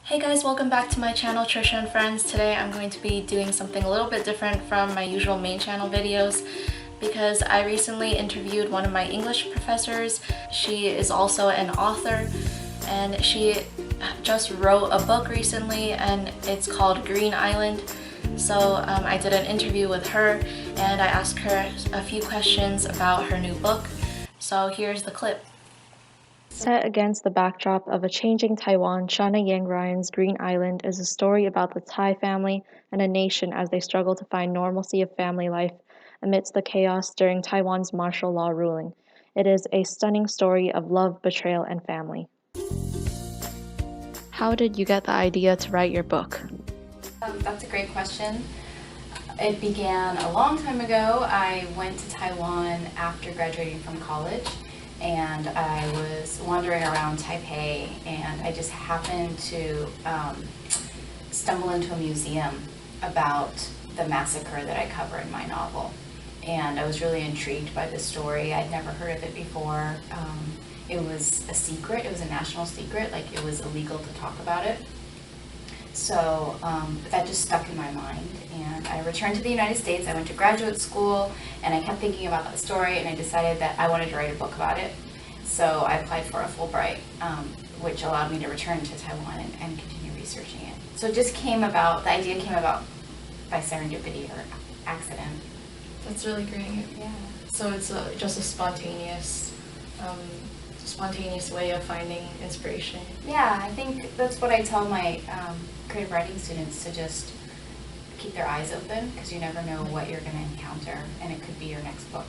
Hey guys, welcome back to my channel, Tricia and Friends. Today I'm going to be doing something a little bit different from my usual main channel videos because I recently interviewed one of my English professors. She is also an author and she just wrote a book recently and it's called Green Island. So I did an interview with her and I asked her a few questions about her new book. So here's the clip. Set against the backdrop of a changing Taiwan, Shawna Yang Ryan's Green Island is a story about the Thai family and a nation as they struggle to find normalcy of family life amidst the chaos during Taiwan's martial law ruling. It is a stunning story of love, betrayal, and family. How did you get the idea to write your book? That's a great question. It began a long time ago. I went to Taiwan after graduating from college, and I was wandering around Taipei, and I just happened to stumble into a museum about the massacre that I cover in my novel. And I was really intrigued by the story. I'd never heard of it before. It was a secret. It was a national secret. Like, it was illegal to talk about it. So that just stuck in my mind, and I returned to the United States. I went to graduate school, and I kept thinking about that story, and I decided that I wanted to write a book about it. So I applied for a Fulbright, which allowed me to return to Taiwan and continue researching it. So it just came about, the idea came about by serendipity or accident. That's really great. Yeah. So it's just a spontaneous way of finding inspiration. Yeah, I think that's what I tell my creative writing students, to just keep their eyes open, because you never know what you're going to encounter, and it could be your next book.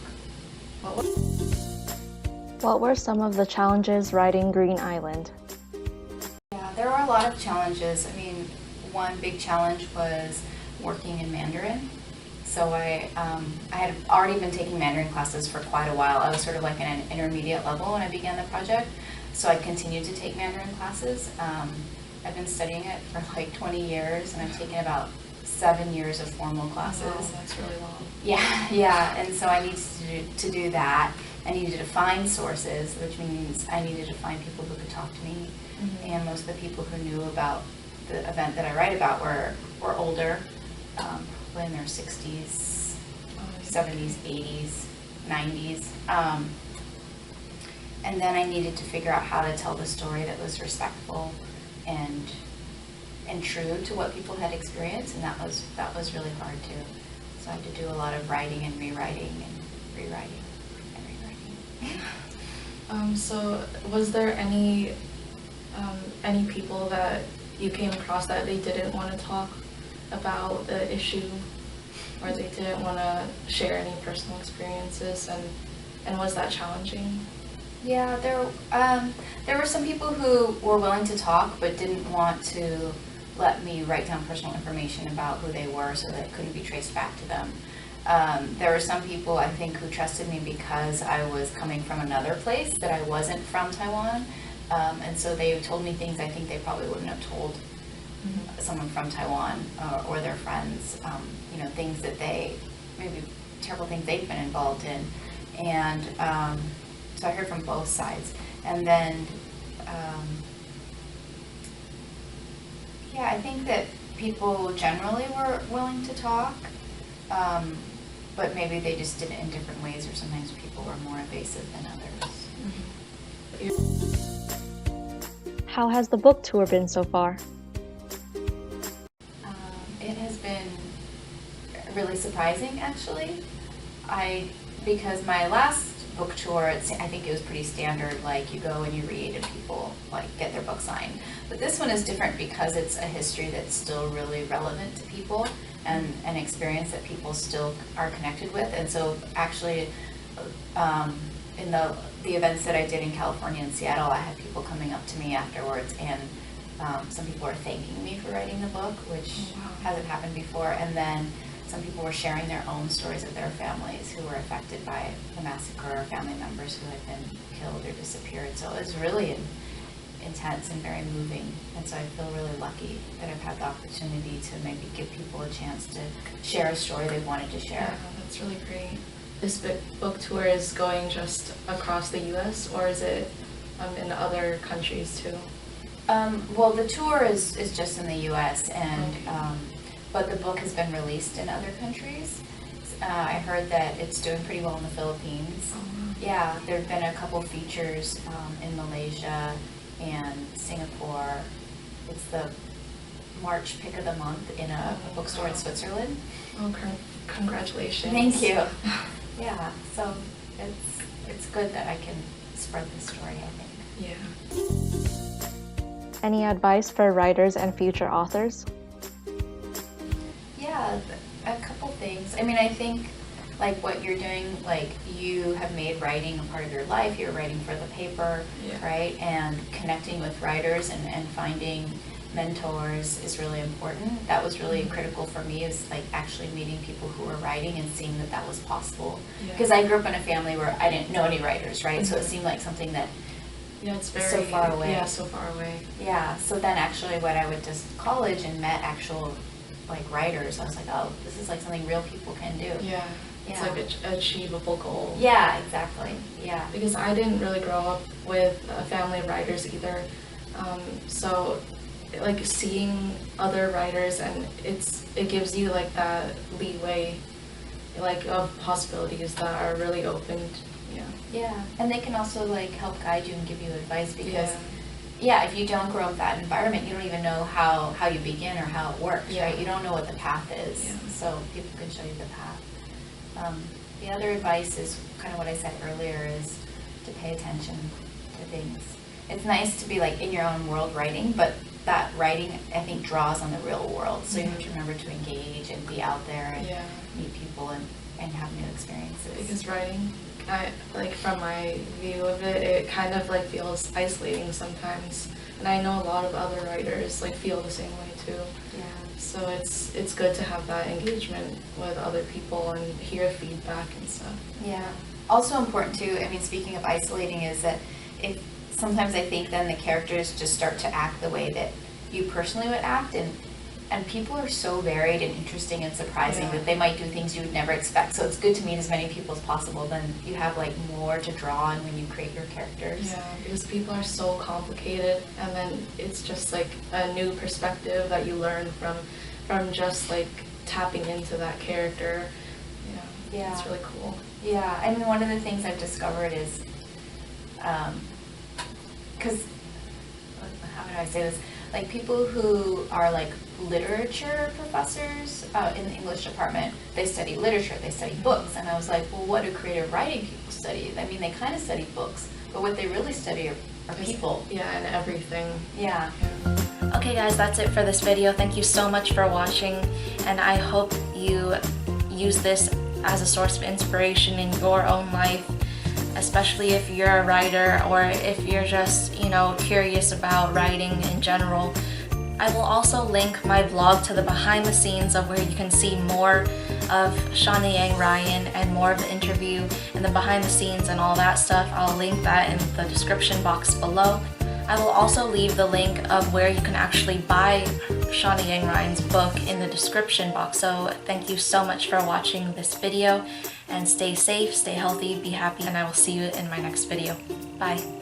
What were some of the challenges writing Green Island? Yeah, there were a lot of challenges. I mean, one big challenge was working in Mandarin. So I had already been taking Mandarin classes for quite a while. I was sort of like in an intermediate level when I began the project. So I continued to take Mandarin classes. I've been studying it for like 20 years, and I've taken about 7 years of formal classes. Wow, that's really long. Yeah, and so I needed to do that. I needed to find sources, which means I needed to find people who could talk to me. Mm-hmm. And most of the people who knew about the event that I write about were older, in their 60s, 70s, 80s, 90s. And then I needed to figure out how to tell the story that was respectful and true to what people had experienced, and that was really hard too. So I had to do a lot of writing and rewriting and rewriting and rewriting. So was there any people that you came across that they didn't want to talk about the issue, or they didn't want to share any personal experiences, and was that challenging? Yeah, there were some people who were willing to talk but didn't want to let me write down personal information about who they were so that it couldn't be traced back to them. There were some people, I think, who trusted me because I was coming from another place, that I wasn't from Taiwan, and so they told me things I think they probably wouldn't have told someone from Taiwan or their friends, things that maybe terrible things they've been involved in. And so I heard from both sides. And then, I think that people generally were willing to talk, but maybe they just did it in different ways, or sometimes people were more evasive than others. Mm-hmm. How has the book tour been so far? It has been really surprising, actually. Because my last book tour, I think it was pretty standard, like you go and you read and people like get their book signed. But this one is different because it's a history that's still really relevant to people, and an experience that people still are connected with. And so actually, in the events that I did in California and Seattle, I had people coming up to me afterwards, and some people were thanking me for writing the book, which hasn't happened before. And then some people were sharing their own stories of their families who were affected by the massacre, or family members who had been killed or disappeared. So it was really intense and very moving. And so I feel really lucky that I've had the opportunity to maybe give people a chance to share a story they wanted to share. Yeah, that's really great. This book tour is going just across the U.S., or is it in other countries too? Well, the tour is just in the U.S. and but the book has been released in other countries. I heard that it's doing pretty well in the Philippines. Yeah, there have been a couple features in Malaysia and Singapore. It's the March pick of the month in a bookstore in Switzerland. Okay, congratulations. Thank you. Yeah, so it's good that I can spread the story, I think. Yeah. Any advice for writers and future authors? Yeah, a couple things. I mean, I think like what you're doing, like you have made writing a part of your life. You're writing for the paper, right? And connecting with writers and finding mentors is really important. That was really critical for me, is like actually meeting people who were writing and seeing that that was possible. Because I grew up in a family where I didn't know any writers, right? So it seemed like something that it's very so far away. Yeah, so far away. Yeah, so then actually when I went to college and met actual like writers, I was like, oh, this is like something real people can do. Yeah, it's like an achievable goal. Yeah, exactly. Yeah. Because I didn't really grow up with a family of writers either. So like seeing other writers, and it gives you like that leeway, like of possibilities that are really opened. Yeah, and they can also like help guide you and give you advice, because if you don't grow up in that environment, you don't even know how you begin or how it works, right? You don't know what the path is, so people can show you the path. The other advice is kind of what I said earlier, is to pay attention to things. It's nice to be like in your own world writing, but that writing, I think, draws on the real world, so you have to remember to engage and be out there and meet people and have new experiences. Because writing, like from my view of it, it kind of like feels isolating sometimes, and I know a lot of other writers like feel the same way too. So it's good to have that engagement with other people and hear feedback and stuff. Yeah. Also important too, I mean, speaking of isolating, is that if sometimes I think then the characters just start to act the way that you personally would act, and people are so varied and interesting and surprising that they might do things you would never expect. So it's good to meet as many people as possible. Then you have like more to draw on when you create your characters. Yeah, because people are so complicated, and then it's just like a new perspective that you learn from just like tapping into that character. Yeah, it's really cool. Yeah, I mean, one of the things I've discovered is, because how do I say this? Like people who are like literature professors in the English department, they study literature, they study books, and I was like, well, what do creative writing people study? I mean, they kind of study books, but what they really study are people. Yeah, and everything. Yeah. Okay guys, that's it for this video. Thank you so much for watching, and I hope you use this as a source of inspiration in your own life, especially if you're a writer or if you're just, curious about writing in general. I will also link my vlog to the behind the scenes of where you can see more of Shawna Yang Ryan and more of the interview and the behind the scenes and all that stuff. I'll link that in the description box below. I will also leave the link of where you can actually buy Shawna Yang Ryan's book in the description box. So thank you so much for watching this video, and stay safe, stay healthy, be happy, and I will see you in my next video. Bye.